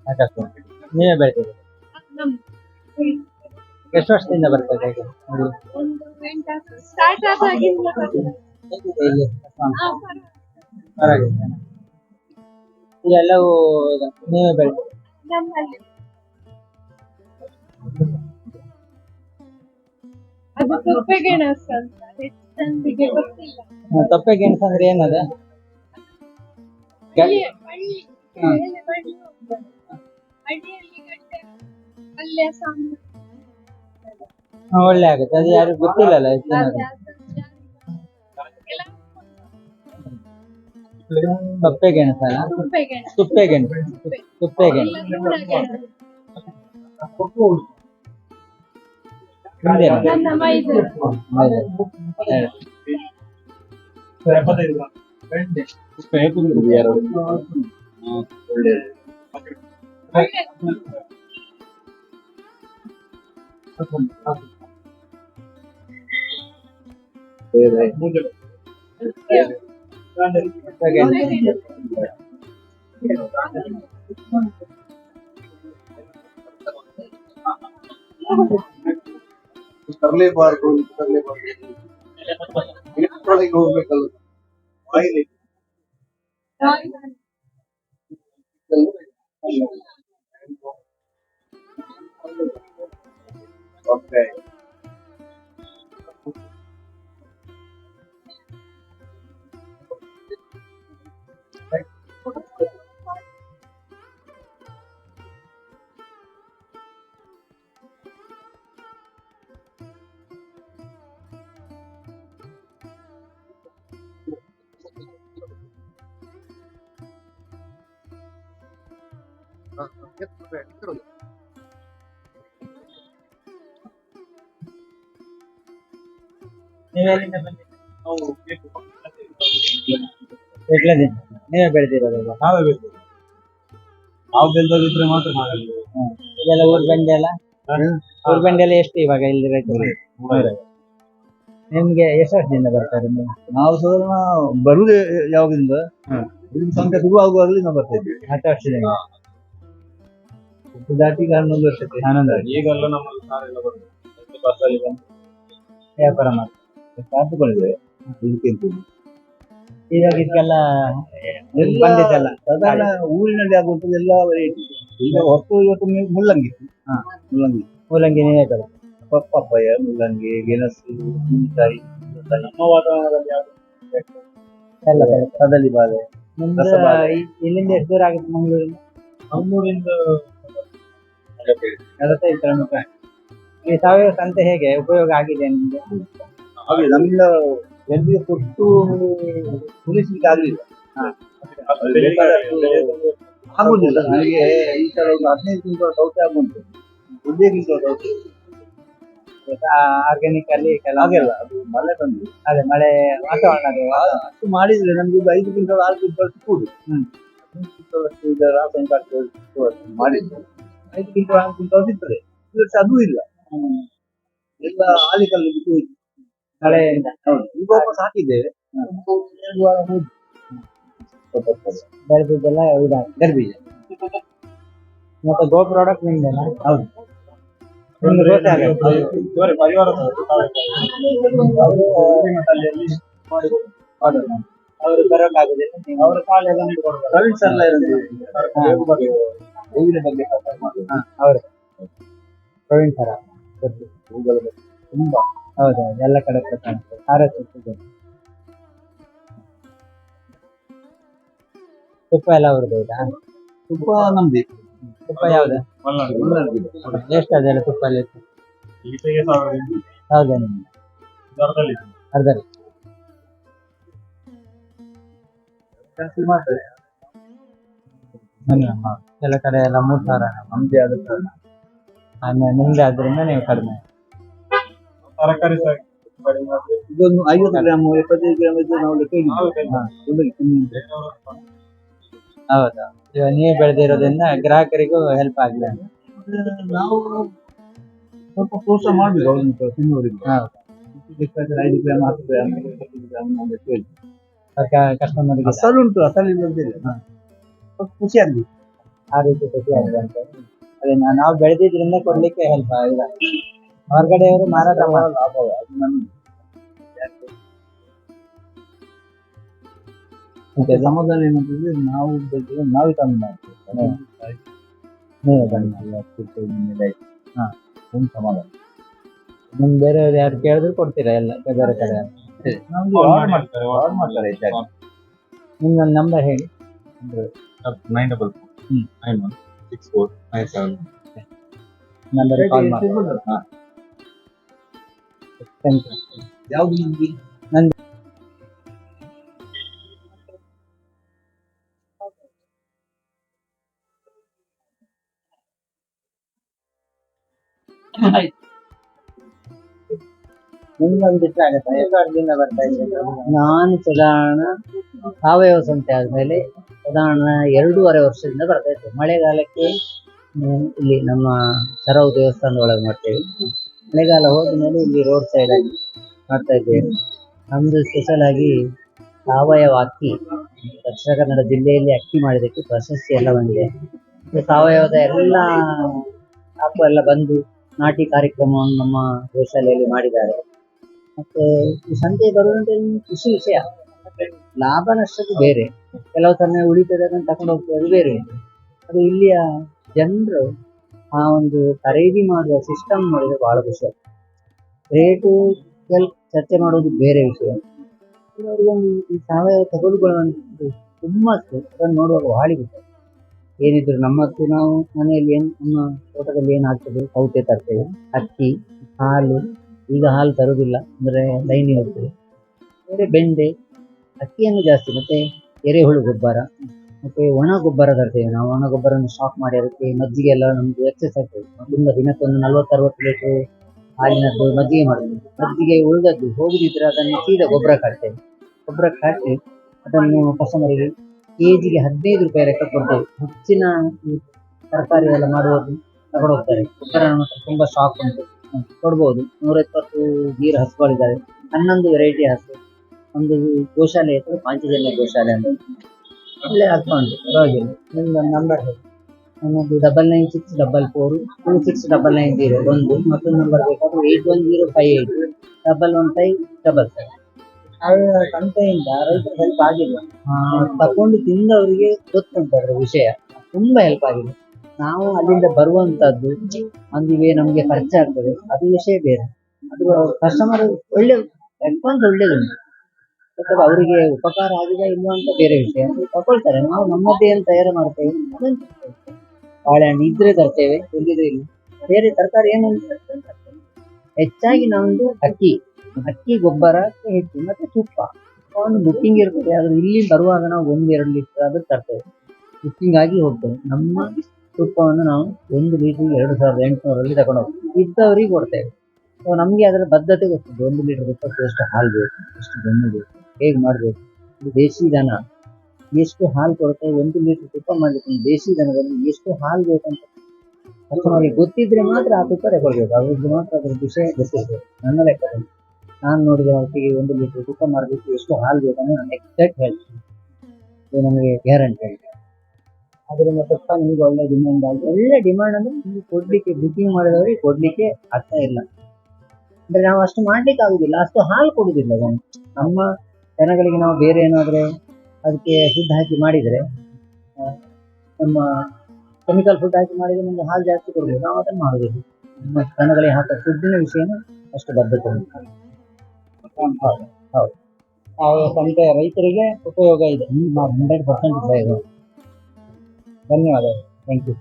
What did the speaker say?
ಸಾಕಷ್ಟು ನೀವೇ ಬೆಳಿತೀರಿ. ಎಷ್ಟು ವರ್ಷದಿಂದ ಬರ್ತದೆ ಈಗ ಸ್ಟಾರ್ಟ್ ಆದಾಗಿಂದ ಹೇಗಿದೆ ಇಲ್ಲಿ ಪರವಾಗಿಲ್ಲ. ಇಲ್ಲೆಲ್ಲವೂ ನೀವೇ ಬೆಳಿತೀರಿ. ನಮ್ಮಲ್ಲಿ ಅದು ತುಪ್ಪೆ ಗೆಣಸು ಅಂತ ಹೆಚ್ಚು ಜನರಿಗೆ ಗೊತ್ತಿಲ್ಲ. ತೊಪ್ಪೆ ಗೆಣಸು ಅಂದ್ರೆ ಏನದ? ಬಳ್ಳಿ ಬಳ್ಳಿ ಮೇಲೆ ಬಳ್ಳಿ ಹೋಗ್ತದೆ. ಅಡಿಯಲ್ಲಿ ಗಡ್ಡೆ ಪಲ್ಯ ಸಾಂಬಾರು ಒಳ್ಳೆ ಆಗುತ್ತೆ. ಅದು ಯಾರಿಗೂ ಗೊತ್ತಿಲ್ಲಲ್ಲ ಹೆಚ್ಚಿನ ತೊಪ್ಪೆ ಗೆಣಸಲ್ಲ, ತುಪ್ಪೆ ಗೆಣಸು ತುಪ್ಪೆ ಗೆಣಸು, ತುಪ್ಪೆ ಗೆಣಸು ಲೂಣ ಗೆಣಸು. ನಿಮ್ದೇನು? ನನ್ನ ಮೈದೂರು ತರಲೇಬಾರ್ದು ಇಷ್ಟೊಳಗೆ ಹೋಗ್ಬೇಕಲ್ಲ. ಓಕೆ ನೀವೆಲ್ಲಿಂದ ಬಂದಿದ್ದೀರಿ? ಬೆಟ್ಲದಿಂದ. ನೀವೇ ಬೆಳೆದಿರೋದು? ನಾವೇ ಬೇಕು. ನಾವು ಬೆಳೆದಿದ್ರೆ ಮಾತ್ರ ನಾವೇ. ಇದೆಲ್ಲ ಊರ್ ಬೆಂಡೆ ಎಲ್ಲ ಊರ್ ಬೆಂಡೆ ಎಲ್ಲ ಎಷ್ಟು ಇವಾಗ ಇಲ್ಲಿ ರೇಟ್? ನಿಮ್ಗೆ ಎಷ್ಟು ವರ್ಷದಿಂದ ಬರ್ತಾರೆ ನೀವು? ನಾವು ಸಾಧಾರಣ ಬರುವುದೇ ಯಾವಾಗಿಂದ ಸಂಖ್ಯೆ ಶುರು ಆಗುವಾಗಲೇ ನಾವು ಬರ್ತಾ ಇದ್ವಿ. 10 ವರ್ಷದಿಂದ. ದಾಟಿ 11 ವರ್ಷಕ್ಕೆ. 11 ವರ್ಷ ಈಗೆಲ್ಲ ನಮ್ಮಲ್ಲಿ ಸಾರೆಲ್ಲ ಬರ್ತದೆ ಬಸ್ಸಲ್ಲಿ ಬಂದು ವ್ಯಾಪಾರ ಮಾಡಿ ಕಾದುಕೊಂಡಿದ್ದೇವೆ. ಇದಕ್ಕಿಂತ ಇವಾಗ ಇದಕ್ಕೆಲ್ಲ ಎಲ್ಲ ಬಂದಿದ್ದಲ್ಲ ಸಾಧಾರಣ ಊರಿನಲ್ಲಿ ಆಗುವಂಥದ್ದು ಎಲ್ಲ ವೆರೈಟಿ. ಈಗ ಹೊತ್ತು ಇವತ್ತು ಮುಲ್ಲಂಗಿ, ಮುಲ್ಲಂಗಿ, ಮೂಲಂಗಿ ನೀವೇ ಕಡೆ ಪಪ್ಪಾಯ, ಮುಲ್ಲಂಗಿ, ಗೆಣಸು, ಮೆಣಸಿನಕಾಯಿ. ನಮ್ಮ ವಾತಾವರಣದಲ್ಲಿ ಯಾವುದು ಎಲ್ಲ ಕಡೆ. ಕದಲಿ ಬಾಳೆ, ನಿಮ್ದು ಇಲ್ಲಿಂದ ಎಷ್ಟು ದೂರ ಆಗುತ್ತೆ ಮಂಗಳೂರಿಂದ? ಮಂಗಳೂರಿಂದ 45 ಕಿಲೋಮೀಟರ್. ಈ ಸಾವಯವ ಸಂತೆ ಹೇಗೆ ಉಪಯೋಗ ಆಗಿದೆ ನಿಮ್ಗೆ? ಹಾಗೆ ನಮ್ಮಿಂದ ಜನರಿಗೆ ಕೊಟ್ಟು ಉಳಿಸ್ಲಿಕ್ಕೆ ಆಗಲಿಲ್ಲ. ಆಗುದಿಲ್ಲ ನನಗೆ ಈ ಸಲ ಒಂದು 15 ಕ್ವಿಂಟಲ್ ಸೌತೆ ಆಗುಂಟು, 1 ಕ್ವಿಂಟಲ್ ಸೌತೆ ಆರ್ಗ್ಯಾನಿಕ್ ಅಲ್ಲಿ ಹಾಗೆಲ್ಲ ಅದು ಮಳೆ ಬಂದು ಅದೇ ಮಳೆ ವಾತಾವರಣ ಅಷ್ಟು ಮಾಡಿದ್ರೆ ನಮ್ಗೆ ಒಂದು 5 ಕ್ವಿಂಟಲ್ 6 ಕ್ವಿಂಟಲ್ ಸಿಕ್ಕುದು. 15 ಕ್ವಿಂಟಲ್ ಅಷ್ಟು ಈಗ ರಾಸಾಯನಿಕ ಮಾಡಿದ್ರೆ 5 ಕ್ವಿಂಟಲ್ 6 ಕ್ವಿಂಟಲ್ ಸಿಗ್ತದೆ. ಈ ವರ್ಷ ಅದೂ ಇಲ್ಲ, ಎಲ್ಲ ಆಲಿಕಲ್ಲು ಬಿಟ್ಟು ಹೋಯ್ತು. ಮಳೆಯಿಂದ. ಹೌದು, ಈಗ ವಾಪಸ್ ಹಾಕಿದ್ದೇವೆ. 2 ವಾರ ಹೋಯ್ತು. ಬೆಳೆದಿದ್ದೆಲ್ಲ ಇದಾಗ್ತದೆ ಗರ್ಬೀಜ ಮತ್ತೆ ಗೋ ಪ್ರಾಡಕ್ಟ್ ನಿಮ್ದೇನಾ? ಹೌದು. ನಿಮ್ಗೆ ಗೊತ್ತಾಗುತ್ತೆ ಅವರು ಬರೋಕ್ಕಾಗುದಿಲ್ಲ, ನೀವು ಅವರ ಕಾಲೆಲ್ಲ ಪ್ರವೀಣ್ ಸರ್ಲ ಹೂವಿನ ಬಗ್ಗೆ ಅವರು ಪ್ರವೀಣ್ ಸರ ತುಂಬಾ ಹೌದೌದು ಎಲ್ಲ ಕಡೆ ಕಾಣಿಸ್ತದೆ. ತುಪ್ಪ ಎಲ್ಲ ಅವ್ರದ್ದು ಇದಾ? ತುಪ್ಪ ನಮ್ದು. ತುಪ್ಪ ಯಾವ್ದು? ಎಷ್ಟು ಅದೆಲ್ಲ ತುಪ್ಪ ಎಲ್ಲ ಇತ್ತು? 1000 ಅರ್ಧ ಎಲ್ಲ ಕಡೆ ಎಲ್ಲ 3000 ನಮ್ದೇ ಆದ ಕಾರಣ. ನಿಮ್ದೆ ಆದ್ರಿಂದ ನೀವು ಕಡಿಮೆ. ತರಕಾರಿ ಇದೊಂದು 50 ಗ್ರಾಮ್ 75 ಗ್ರಾಮ್ ಇದ್ರೆ ನಾವು ಹೌದಾ, ಇವಾಗ ನೀವೇ ಬೆಳೆದಿರೋದ್ರಿಂದ ಗ್ರಾಹಕರಿಗೂ ಹೆಲ್ಪ್ ಆಗಿದೆ. ನಾವು ಸ್ವಲ್ಪ ಪ್ರೋತ್ಸಾಹ ಮಾಡ್ಬೇಕು ಅವ್ರನ್ನ ತಿನ್ನೋರಿಗೆ. 5 ಗ್ರಾಮ್ 10 ಗ್ರಾಮ್ 25 ಗ್ರಾಮ್ ಕಸ್ಟಮರ್ಗೆ ಅಸಲು ಉಂಟು, ಅಸಲು ಇಲ್ಲದಿಲ್ಲ. ಖುಷಿ ಆಗ್ಲಿ. ಆ ರೀತಿ ಖುಷಿ ಆಗಿದೆ ಅಂತ. ಅದೇ ನಾವು ಬೆಳೆದಿದ್ರಿಂದ ಕೊಡ್ಲಿಕ್ಕೆ ಹೆಲ್ಪ್ ಇಲ್ಲ, ಹೊರಗಡೆಯವರು ಮಾರಾಟ ಮಾಡಿ ಲಾಭ ಅದು ನಮ್ಗೆ. ಮತ್ತೆ ಸಮಾಧಾನ ಏನಂತಂದ್ರೆ ನಾವು ಬೇಕಾದ್ರೆ ನಾವೇ ತಂದು ಮಾಡ್ತೀವಿ. ನೀವೇ ಬನ್ನಿ. ಹಾ, ಒಂದು ಸಮಾಧಾನ. ನಿಮ್ ಬೇರೆ ಯಾರು ಕೇಳಿದ್ರು ಕೊಡ್ತೀರಾ ಎಲ್ಲ ಬೇರೆ ಕಡೆ? ನಮ್ಗೆ ಆರ್ಡರ್ ಮಾಡ್ತಾರೆ ಹೆಚ್ಚಾಗಿ. ನಿಮ್ದೊಂದು ನಂಬರ್ ಹೇಳಿ. 944916497. ನಂಬರ್ ಕಾಲ್ ಮಾಡಿ. ಹಾ. ಯಾವ್ದು ನಿಮ್ಗೆ? ನಿಮ್ಗೊಂದು ಬಿಟ್ಟರೆ ಆಗತ್ತಾ? ಎಷ್ಟು ವರ್ಷದಿಂದ ಬರ್ತಾ ಇದ್ದೀರಾ? ನಾನು ಸಾಧಾರಣ ಸಾವಯವ ಸಂತೆ ಆದ್ಮೇಲೆ ಸಾಧಾರಣ 2.5 ವರ್ಷದಿಂದ ಬರ್ತಾ ಇದ್ದೆ. ಮಳೆಗಾಲಕ್ಕೆ ಇಲ್ಲಿ ನಮ್ಮ ಸರವು ದೇವಸ್ಥಾನದ ಒಳಗೆ ಮಾಡ್ತೇವೆ. ಮಳೆಗಾಲ ಹೋದ್ಮೇಲೆ ಇಲ್ಲಿ ರೋಡ್ ಸೈಡ್ ಆಗಿ ಮಾಡ್ತಾ ಇದ್ದೇವೆ. ನಮ್ದು ಸ್ಪೆಷಲ್ ಆಗಿ ಸಾವಯವ ಅಕ್ಕಿ, ದಕ್ಷಿಣ ಕನ್ನಡ ಜಿಲ್ಲೆಯಲ್ಲಿ ಅಕ್ಕಿ ಮಾಡಿದ್ದಕ್ಕೆ ಪ್ರಶಸ್ತಿ ಎಲ್ಲ ಬಂದಿದೆ. ಮತ್ತೆ ಸಾವಯವದ ಎಲ್ಲ ಆಪು ಎಲ್ಲ ಬಂದು ನಾಟಿ ಕಾರ್ಯಕ್ರಮವನ್ನು ನಮ್ಮ ಗೋಶಾಲೆಯಲ್ಲಿ ಮಾಡಿದ್ದಾರೆ. ಮತ್ತೆ ಈ ಸಂತೆ ಬರುವಂತ ಖುಷಿ ವಿಷಯ. ಲಾಭ ನಷ್ಟದ್ದು ಬೇರೆ, ಕೆಲವು ಸಮಯ ಉಳಿತದನ್ನು ತಕೊಂಡು ಹೋಗ್ತದೆ, ಅದು ಬೇರೆ. ಅದು ಇಲ್ಲಿಯ ಜನರು ಆ ಒಂದು ಖರೀದಿ ಮಾಡುವ ಸಿಸ್ಟಮ್ ನೋಡಿದ್ರೆ ಬಹಳ ಖುಷಿ ಆಗ್ತದೆ. ರೇಟು ಚರ್ಚೆ ಮಾಡೋದು ಬೇರೆ ವಿಷಯ. ಅವರಿಗೊಂದು ಈ ಸಾವಯವ ತಗೊಳ್ಳುವಂಥದ್ದು ಹುಮ್ಮಸ್ಸು, ಅದನ್ನು ನೋಡುವಾಗ ಭಾಳ ಖುಷಿ. ಏನಿದ್ರು ನಮ್ಮತ್ತು ನಾವು ಮನೆಯಲ್ಲಿ ನಮ್ಮ ತೋಟದಲ್ಲಿ ಏನು ಆಗ್ತದೆ, ಸೌತೆ ತರ್ತೇವೆ, ಅಕ್ಕಿ, ಹಾಲು. ಈಗ ಹಾಲು ತರುವುದಿಲ್ಲ ಅಂದರೆ ಲೈನಿಗೆ ಹೋಗ್ತದೆ. ಬೇರೆ ಬೆಂಡೆ, ಅಕ್ಕಿಯನ್ನು ಜಾಸ್ತಿ, ಮತ್ತೆ ಎರೆಹುಳು ಗೊಬ್ಬರ, ಮತ್ತೆ ಒಣ ಗೊಬ್ಬರ ತರ್ತೇವೆ ನಾವು. ಒಣ ಗೊಬ್ಬರವನ್ನು ಸ್ಟಾಕ್ ಮಾಡಿ ಅದಕ್ಕೆ ಮಜ್ಜಿಗೆ ಎಲ್ಲ ನಮ್ದು ಎಕ್ಸೆಸ್ ಆಗ್ತದೆ. ತುಂಬ ದಿನಕ್ಕೊಂದು 40-60 ಲೀಟರ್ ಹಾಲಿನದ್ದು ಮಜ್ಜಿಗೆ ಮಾಡ್ತೇವೆ. ಮಜ್ಜಿಗೆ ಉಳಿದದ್ದು ಹೋಗುದಿದ್ರೆ ಅದನ್ನು ಸೀದಾ ಗೊಬ್ಬರಕ್ಕೆ ಹಾಕ್ತೇವೆ. ಗೊಬ್ಬರಕ್ಕೆ ಹಾಕಿ ಅದನ್ನು ಕಸ್ಟಮರಿಗೆ ಕೆಜಿಗೆ 15 ರೂಪಾಯಿ ಲೆಕ್ಕ ಕೊಡ್ತೇವೆ. ಹೆಚ್ಚಿನ ತರಕಾರಿ ಎಲ್ಲ ಮಾಡುವುದು ತಗೊಂಡು ಹೋಗ್ತಾರೆ. ಗೊಬ್ಬರ ನಮ್ಮ ಹತ್ರ ತುಂಬ ಸ್ಟಾಕ್ ಉಂಟು, ಕೊಡ್ಬೋದು. 120 ಗೀರ್ ಹಸುಗಳಿದ್ದಾವೆ, 11 ವೆರೈಟಿ ಹಸು. ಒಂದು ಗೋಶಾಲೆ ಹೆಸರು ಪಾಂಚಜನ್ಯ ಗೋಶಾಲೆ ಅಂತ. ಒಳ್ಳೆ ಹಾಕೊಂಡು ಪರವಾಗಿಲ್ಲ. ನಿಮ್ದೊಂದು ನಂಬರ್ ಹೇಳಿ. ನನ್ನದು 9964269990 ಒಂದು. ಮತ್ತೊಂದು ನಂಬರ್ ಬೇಕಾದ್ರೆ 8105811577. ಸಾವಿರ ಸಂತೆಯಿಂದ ರೈತರು ಹೆಲ್ಪ್ ಆಗಿಲ್ಲ. ತಕೊಂಡು ತಿಂದವರಿಗೆ ಗೊತ್ತುಂಟು ಅದರ ವಿಷಯ, ತುಂಬಾ ಹೆಲ್ಪ್ ಆಗಿದೆ. ನಾವು ಅಲ್ಲಿಂದ ಬರುವಂತದ್ದು ಅಂದಿಗೆ ನಮಗೆ ಖರ್ಚಾಗ್ತದೆ, ಅದು ವಿಷಯ ಬೇರೆ. ಅದು ಕಸ್ಟಮರ್ ಒಳ್ಳೆ ರೆಸ್ಪಾನ್ಸ್ ಒಳ್ಳೇದುಂಟು. ಯಾಕಂದ್ರೆ ಅವರಿಗೆ ಉಪಕಾರ ಆಗಿದೆ ಇಲ್ವಾ ಅಂತ ಬೇರೆ ವಿಷಯ. ತಗೊಳ್ತಾರೆ. ನಾವು ನಮ್ಮದೇ ಏನು ತಯಾರು ಮಾಡ್ತೇವೆ, ಅದನ್ನು ತರ್ತೇವೆ. ಬಾಳೆಹಣ್ಣು ಇದ್ರೆ ತರ್ತೇವೆ, ಇಲ್ಲಿದ್ರೆ ಇಲ್ಲ. ಬೇರೆ ತರಕಾರಿ ಏನು ಹೆಚ್ಚಾಗಿ ನಮ್ದು ಅಕ್ಕಿ ಗೊಬ್ಬರ ಹೆಚ್ಚು, ಮತ್ತೆ ತುಪ್ಪ ಒಂದು ಬುಕ್ಕಿಂಗ್ ಇರ್ತದೆ. ಆದ್ರೆ ಇಲ್ಲಿ ಬರುವಾಗ ನಾವು 1-2 ಲೀಟರ್ ಆದ್ರೂ ತರ್ತೇವೆ. ಬುಕ್ಕಿಂಗ್ ಆಗಿ ಹೋಗ್ತೇವೆ. ನಮ್ಮ ತುಪ್ಪವನ್ನು ನಾವು 1 ಲೀಟರ್ 2800 ತಗೊಂಡು ಹೋಗ್ತೇವೆ. ಇದ್ದವರಿಗೆ ಕೊಡ್ತೇವೆ. ಸೊ ನಮಗೆ ಅದರ ಬದ್ಧತೆ ಗೊತ್ತಿದೆ. 1 ಲೀಟರ್ ತುಪ್ಪಕ್ಕೆ ಎಷ್ಟು ಹಾಲು ಬೇಕು, ಎಷ್ಟು ಬೆಣ್ಣೆ ಬೇಕು, ಹೇಗೆ ಮಾಡಬೇಕು. ಇದು ದೇಶಿ ದನ ಎಷ್ಟು ಹಾಲು ಕೊಡುತ್ತೆ, 1 ಲೀಟರ್ ತುಪ್ಪ ಮಾಡಲಿಕ್ಕೆ ದೇಶಿ ದನದಲ್ಲಿ ಎಷ್ಟು ಹಾಲು ಬೇಕಂತ ಕಸ್ಟಮರ್ಗೆ ಗೊತ್ತಿದ್ರೆ ಮಾತ್ರ ಆ ತುಪ್ಪ ತಗೊಳ್ಬೇಕು. ಅವ್ರಿಗೆ ಮಾತ್ರ ಅದ್ರ ವಿಷಯ ಗೊತ್ತಿರ್ಬೇಕು. ನನ್ನ ಲೆಕ್ಕದಲ್ಲಿ ನಾನು ನೋಡಿದ ಹೊತ್ತಿಗೆ 1 ಲೀಟರ್ ತುಪ್ಪ ಮಾಡಲಿಕ್ಕೆ ಎಷ್ಟು ಹಾಲು ಬೇಕಂದ್ರೆ ನಾನು ಎಕ್ಸಾಕ್ಟ್ ಹೇಳ್ತೀನಿ. ಇದು ನಮಗೆ ಗ್ಯಾರಂಟಿ ಆಗಿದೆ. ಅದರಿಂದ ತುಪ್ಪ ನಿಮ್ಗೆ ಒಳ್ಳೆ ಡಿಮ್ಯಾಂಡ್ ಆಗಿ. ಒಳ್ಳೆ ಡಿಮಾಂಡ್ ಅಂದ್ರೆ ನಿಮ್ಗೆ ಕೊಡ್ಲಿಕ್ಕೆ, ಬುಕಿಂಗ್ ಮಾಡಿದವರಿಗೆ ಕೊಡ್ಲಿಕ್ಕೆ ಆಗ್ತಾ ಇಲ್ಲ. ಅಂದ್ರೆ ನಾವು ಅಷ್ಟು ಮಾಡ್ಲಿಕ್ಕೆ ಆಗುದಿಲ್ಲ, ಅಷ್ಟು ಹಾಲು ಕೊಡುದಿಲ್ಲ ಜನ. ನಮ್ಮ ಜನಗಳಿಗೆ ನಾವು ಬೇರೆ ಏನಾದ್ರೆ ಅದಕ್ಕೆ ಫುಡ್ ಹಾಕಿ ಮಾಡಿದ್ರೆ, ನಮ್ಮ ಕೆಮಿಕಲ್ ಫುಡ್ ಹಾಕಿ ಮಾಡಿದ್ರೆ ನಮ್ಗೆ ಹಾಲು ಜಾಸ್ತಿ ಕೊಡ್ಬೋದು. ನಾವು ಅದನ್ನು ಮಾಡುದಿಲ್ಲ. ನಮ್ಮ ಜನಗಳಿಗೆ ಹಾಕೋ ಫುಡ್ಡಿನ ವಿಷಯನ ಅಷ್ಟು ಬದ್ಧತೆ ಉಂಟು. ಹೌದು. ಸಾವಯವ ಸಂತೆ ರೈತರಿಗೆ ಉಪಯೋಗ ಇದೆ. 100% ಉಪಯೋಗ. ಧನ್ಯವಾದಗಳು. Thank you.